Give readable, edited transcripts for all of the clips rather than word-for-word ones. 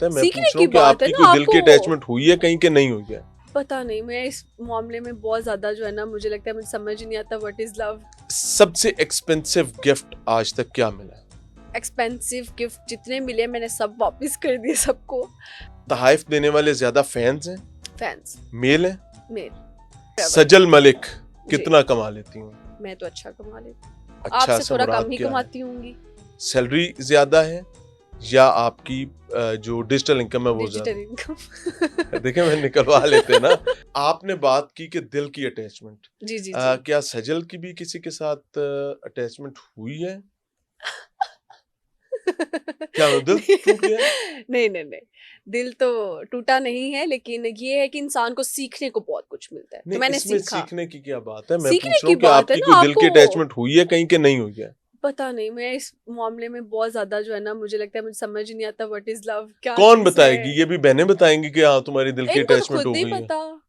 मैं पूछ सीखने रहा की हूँ कि बात है आपकी ना कोई दिल की आपको। अटैचमेंट हुई है कहीं के नहीं हुई है? पता नहीं, मैं इस मामले में बहुत ज्यादा जो है ना, मुझे लगता है मुझे समझ ही नहीं आता व्हाट इज लव। सबसे एक्सपेंसिव गिफ्ट आज तक क्या मिला? एक्सपेंसिव गिफ्ट जितने मिले मैंने सब वापस कर दिए सबको। तहाइफ देने वाले ज्यादा फैंस हैं? फैंस मेल हैं? मेरे सजल मलिक जी, कितना कमा लेती हूँ? मैं तो अच्छा कमा लेती हूँ, अच्छा आपसे से थोड़ा मुराद कम ही क्या है? कमाती होंगी। सैलरी ज्यादा है या आपकी जो डिजिटल इनकम है वो डिजिटल ज्यादा? इनकम। देखिए मैं निकलवा लेते हैं ना। आपने बात की कि दिल की अटैचमेंट, जी जी जी। क्या सजल की भी किसी के साथ अटैचमेंट हुई है? क्या वो दिल टूट गया है? नहीं नहीं नहीं, दिल तो टूटा नहीं है, लेकिन ये है कि इंसान को सीखने को बहुत कुछ मिलता है, तो नहीं, मैंने इसमें सीखा। सीखने की क्या बात है? मैं सीखने पूछ रहा की हूँ कि बात है आपकी ना कोई दिल की आपको। अटैचमेंट हुई है कहीं के नहीं हुई है? पता नहीं, मैं इस मामले में बहुत ज्यादा जो है ना, मुझे लगता है मुझे समझ ही नहीं आता व्हाट इज लव, क्या कौन चीज है। बताएगी? ये भी बहनें बताएंगी कि हाँ तुम्हारी दिल की इनको तो अटैचमेंट खुद हो नहीं गई है? पता।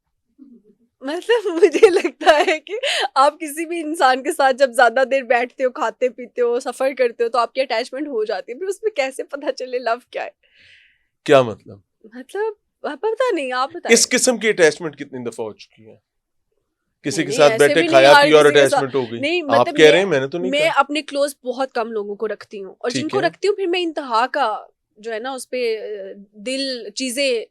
मतलब मुझे लगता है कि आप किसी भी इंसान के साथ जब ज्यादा देर बैठते हो, खाते पीते हो, सफर करते हो, तो आपकी अटैचमेंट हो जाती है, फिर उसमें कैसे पता चले लव क्या है। क्या मतलब? मतलब पता नहीं, आप इस बताएं। किस्म की अटैचमेंट कितनी दफा हो चुकी है? किसी नहीं के नहीं, साथ ऐसे बैठे भी नहीं खाया हर पिया और किसी के साथ। अटैचमेंट हो गई? नहीं आप मतलब कह रहे हैं, मैंने तो नहीं मैं कहा। अपने क्लोज बहुत कम लोगों को रखती हूँ, और ठीक जिनको है। रखती हूँ फिर मैं इंतहा का जो है ना उस पे दिल चीजें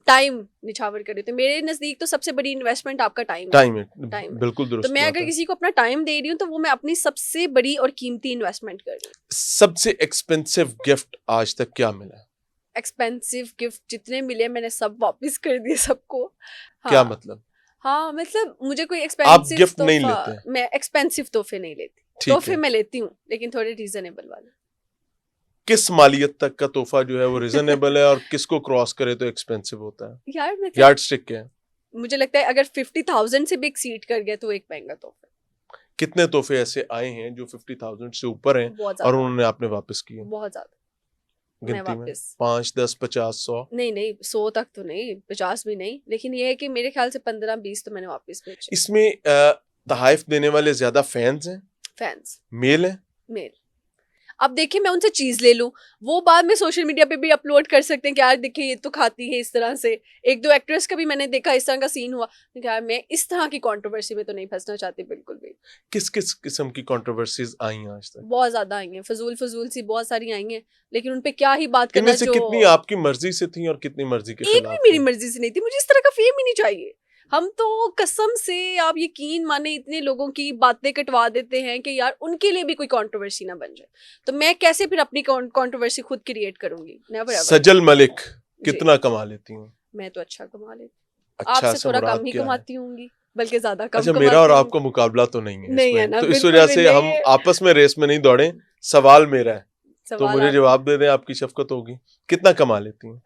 टाइम निछावर कर देती हूँ। मेरे नजदीक तो सबसे बड़ी इन्वेस्टमेंट आपका टाइम है। टाइम है, टाइम है। बिल्कुल तो दुरुस्त मैं बात अगर है। किसी को अपना टाइम दे रही हूँ तो वो मैं अपनी सबसे बड़ी और कीमती इन्वेस्टमेंट कर रही हूँ। सबसे एक्सपेंसिव गिफ्ट आज तक क्या मिला? एक्सपेंसिव गिफ्ट जितने मिले मैंने सब वापस कर दिए सबको। क्या हाँ। मतलब? हाँ मतलब मुझे कोई आप एक्सपेंसिव गिफ्ट नहीं तोहफा, लेते? मैं एक्सपेंसिव तोहफे नहीं लेती। ठीक तोहफे है। मैं लेती हूँ लेकिन थोड़े रीजनेबल वाले। किस मालियत तक का तोहफा जो है वो रिजनेबल है और किसको क्रॉस करे तो एक्सपेंसिव होता है? यार मतलब यार्ड स्टिक क्या है? मुझे लगता है अगर 50,000 से भी एक्सीड कर गया तो एक महंगा तोहफा। कितने तोहफे ऐसे आए हैं जो 50,000 से ऊपर हैं बहुत और ज्यादा, उन्होंने आपने वापस किए? बहुत ज्यादा। मैं गिनती में वापस 5, 10, 50, 100? नहीं नहीं, 100 तक तो नहीं, 50 भी नहीं, लेकिन ये है कि मेरे ख्याल से 15-20 तो मैंने वापस भेजे। इसमें तहाइफ देने वाले ज्यादा फैंस हैं? फैंस मेल हैं? मेल। अब देखिए मैं उनसे चीज ले लूं, वो बाद में सोशल मीडिया पे भी अपलोड कर सकते हैं कि यार देखिए ये तो खाती है इस तरह से। एक दो एक्ट्रेस का भी मैंने देखा इस तरह का सीन हुआ, तो यार मैं इस तरह की कंट्रोवर्सी में तो नहीं फंसना चाहती बिल्कुल भी। किस किस किस्म की कंट्रोवर्सीज आई हैं आज तक? बहुत ज्यादा आई हैं, फजूल फजूल सी बहुत सारी आई हैं, लेकिन उन पे क्या ही बात इनमें करना। से जो कितनी आपकी मर्जी से थी और कितनी मर्जी के एक भी खिलाफ मेरी थी? मर्जी से नहीं थी, मुझे इस तरह का फेम ही नहीं चाहिए। हम तो कसम से आप यकीन माने इतने लोगों की बातें कटवा देते हैं कि यार उनके लिए भी कोई कंट्रोवर्सी ना बन जाए, तो मैं कैसे फिर अपनी कंट्रोवर्सी खुद क्रिएट करूंगी? Never ever. सजल मलिक जी, कितना कमा लेती हूँ? मैं तो अच्छा कमा लेती हूँ, अच्छा आपसे से थोड़ा मुराद कम ही क्या है? कमाती होंगी, बल्कि ज्यादा कम अच्छा, मेरा और कमाती हूँ। आपका मुकाबला तो नहीं है नहीं है इसमें, ना, तो इस बिल्कुल वजह भी से हम नहीं। आपस में रेस में नहीं दौड़े। सवाल मेरा है तो सवाल मुझे आपका। जवाब दे दें, आपकी शफकत होगी। कितना कमा लेती हैं?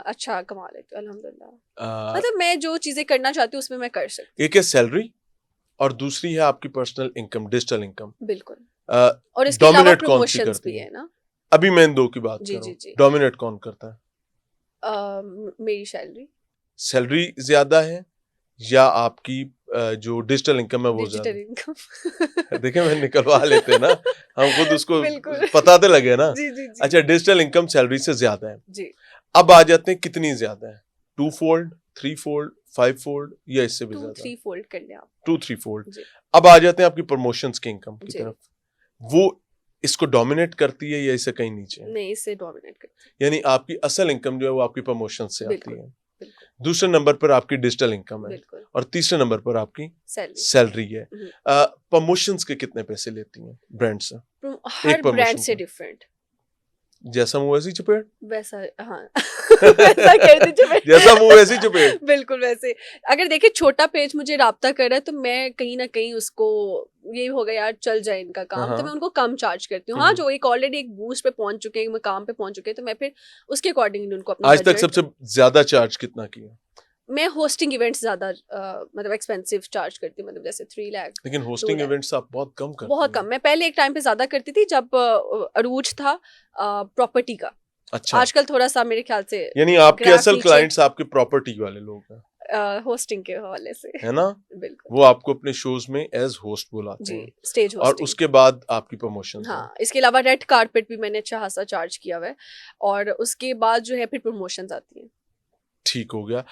अच्छा कमा लेती हूँ अल्हम्दुलिल्लाह। अ, मतलब मैं जो चीजें करना चाहती हूँ उसमें मैं कर सकती एक है सैलरी और दूसरी है आपकी पर्सनल इनकम, डिजिटल इनकम। हूँ बिल्कुल। और इसके अलावा डोमिनेट कौन सी प्रमोशंस करती भी है? है ना। अभी मैं इन दो की बात जी कर रहा जी हूँ। जी। डोमिनेट कौन करता है? मेरी सैलरी। सैलरी ज्यादा है या आपकी जो डिजिटल इनकम है वो डिजिटल ज्यादा? इनकम। देखिए मैं निकलवा लेते हैं ना, हम खुद उसको बिल्कुल। पता तो लगे ना। जी जी जी अच्छा, डिजिटल इनकम सैलरी से ज्यादा है। जी। अब आ जाते हैं कितनी ज्यादा है? 2 फोल्ड, 3 फोल्ड, 5 फोल्ड या इससे भी ज्यादा? 2-3 फोल्ड कर लें आप। 2-3 फोल्ड। जी अब आ जाते हैं आपकी प्रमोशंस की इनकम की जी। तरफ। वो इसको डोमिनेट करती है या इससे कहीं नीचे है? नहीं, इससे डोमिनेट करती यानी आपकी असल इनकम जो है वो आपकी प्रमोशन से है। आती बिल्कुल है। बिल्कुल दूसरे नंबर पर आपकी डिजिटल इनकम है बिल्कुल। और तीसरे नंबर पर आपकी सैलरी। सैलरी है। प्रमोशंस के कितने पैसे लेती हैं ब्रांड से? हर एक ब्रांड प्रमोशन से का डिफरेंट। जैसा मुंह वैसी चपेट। वैसा हाँ। वैसा कर दीजिए जैसा मुंह वैसी चपेट। बिल्कुल वैसे। अगर देखिए छोटा पेज मुझे राब्ता कर रहा है तो मैं कहीं ना कहीं उसको ये होगा यार चल जाए इनका काम, तो मैं उनको कम चार्ज करती हूँ। हाँ, जो एक ऑलरेडी एक बूस्ट पे पहुंच चुके हैं, मकाम पे पहुंच चुके हैं, तो मैं फिर उसके अकॉर्डिंगली उनको अपना आज तक बजट। सबसे ज्यादा चार्ज कितना किया? मैं होस्टिंग इवेंट्स ज्यादा मतलब एक्सपेंसिव चार्ज करती हूँ, मतलब जैसे 3 लाख। लेकिन होस्टिंग 2 लाख इवेंट्स आप बहुत कम करती बहुत हैं। कम। मैं पहले एक टाइम पे ज्यादा करती थी जब अरूज था प्रॉपर्टी का। अच्छा, आजकल थोड़ा सा मेरे ख्याल से यानी आपके ग्राफ असल नीचे। क्लाइंट्स आपके प्रॉपर्टी वाले लोग हैं। होस्टिंग के हवाले से। है ना? बिल्कुल वो आपको अपने शोज में एज होस्ट बुलाते जी, हैं स्टेज और होस्टिंग। उसके बाद आपकी प्रमोशन है। हाँ, इसके अलावा रेड कारपेट भी मैंने अच्छा खासा चार्ज किया हुआ है और उसके बाद जो है फिर प्रमोशंस आती हैं। ठीक हो गया।